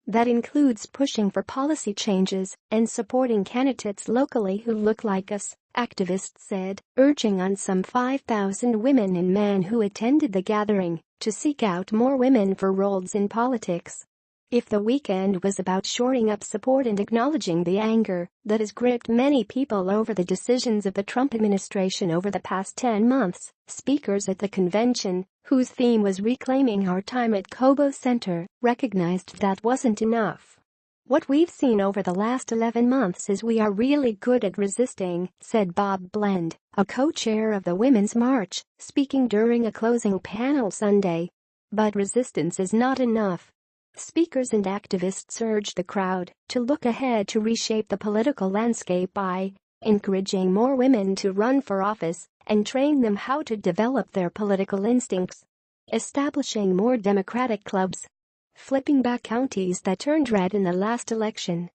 That includes pushing for policy changes and supporting candidates locally who look like us, activists said, urging on some 5,000 women and men who attended the gathering to seek out more women for roles in politics. If the weekend was about shoring up support and acknowledging the anger that has gripped many people over the decisions of the Trump administration over the past 10 months, speakers at the convention, whose theme was reclaiming our time at Cobo Center, recognized that wasn't enough. "What we've seen over the last 11 months is we are really good at resisting," said Bob Blend, a co-chair of the Women's March, speaking during a closing panel Sunday. "But resistance is not enough." Speakers and activists urged the crowd to look ahead to reshape the political landscape by encouraging more women to run for office and train them how to develop their political instincts, establishing more Democratic clubs, flipping back counties that turned red in the last election.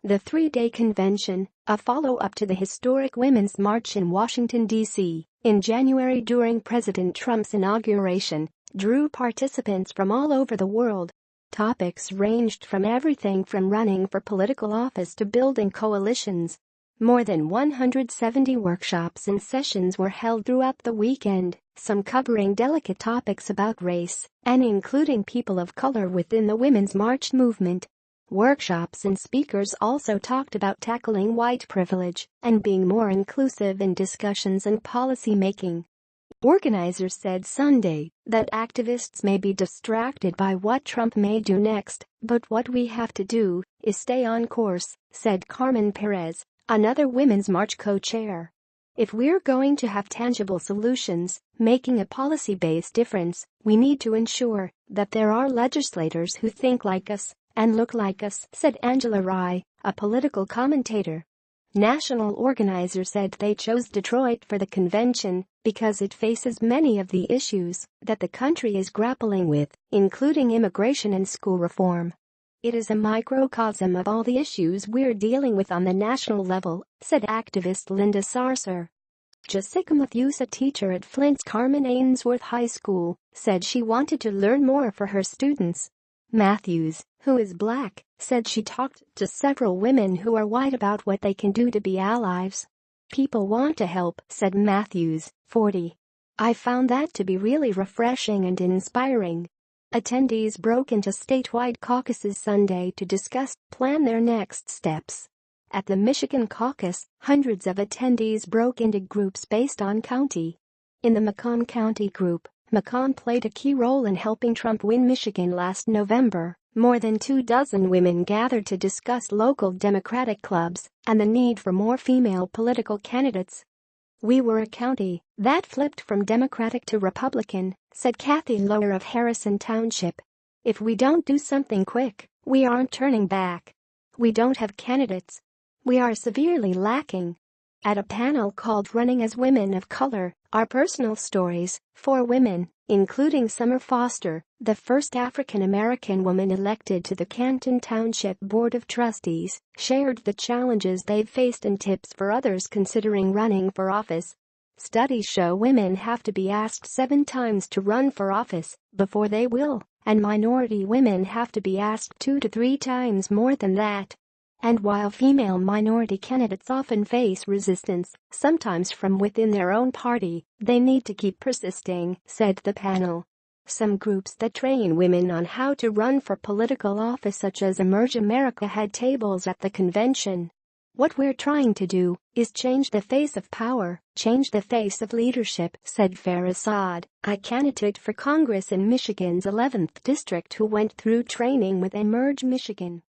The three-day convention, a follow-up to the historic Women's March in Washington, D.C., in January during President Trump's inauguration, drew participants from all over the world. Topics ranged from everything from running for political office to building coalitions. More than 170 workshops and sessions were held throughout the weekend, some covering delicate topics about race and including people of color within the Women's March movement. Workshops and speakers also talked about tackling white privilege and being more inclusive in discussions and policy making. Organizers said Sunday that activists may be distracted by what Trump may do next, but what we have to do is stay on course, said Carmen Perez, another Women's March co-chair. "If we're going to have tangible solutions, making a policy-based difference, we need to ensure that there are legislators who think like us and look like us," said Angela Rye, a political commentator. National organizers said they chose Detroit for the convention because it faces many of the issues that the country is grappling with, including immigration and school reform. "It is a microcosm of all the issues we're dealing with on the national level," said activist Linda Sarsour. Jessica Matthews, a teacher at Flint's Carmen Ainsworth High School, said she wanted to learn more for her students. Matthews, who is Black, said she talked to several women who are white about what they can do to be allies. "People want to help," said Matthews, 40. "I found that to be really refreshing and inspiring." Attendees broke into statewide caucuses Sunday to plan their next steps. At the Michigan caucus, hundreds of attendees broke into groups based on county. In the Macomb County group, Macomb played a key role in helping Trump win Michigan last November. More than 24 women gathered to discuss local Democratic clubs and the need for more female political candidates. "We were a county that flipped from Democratic to Republican," said Kathy Lower of Harrison Township. "If we don't do something quick, we aren't turning back. We don't have candidates. We are severely lacking." At a panel called Running as Women of Color, Our Personal Stories, 4 women, including Summer Foster, the first African-American woman elected to the Canton Township Board of Trustees, shared the challenges they've faced and tips for others considering running for office. Studies show women have to be asked 7 times to run for office before they will, and minority women have to be asked 2 to 3 times more than that. And while female minority candidates often face resistance, sometimes from within their own party, they need to keep persisting, said the panel. Some groups that train women on how to run for political office such as Emerge America had tables at the convention. "What we're trying to do is change the face of power, change the face of leadership," said Farah Saad, a candidate for Congress in Michigan's 11th district who went through training with Emerge Michigan.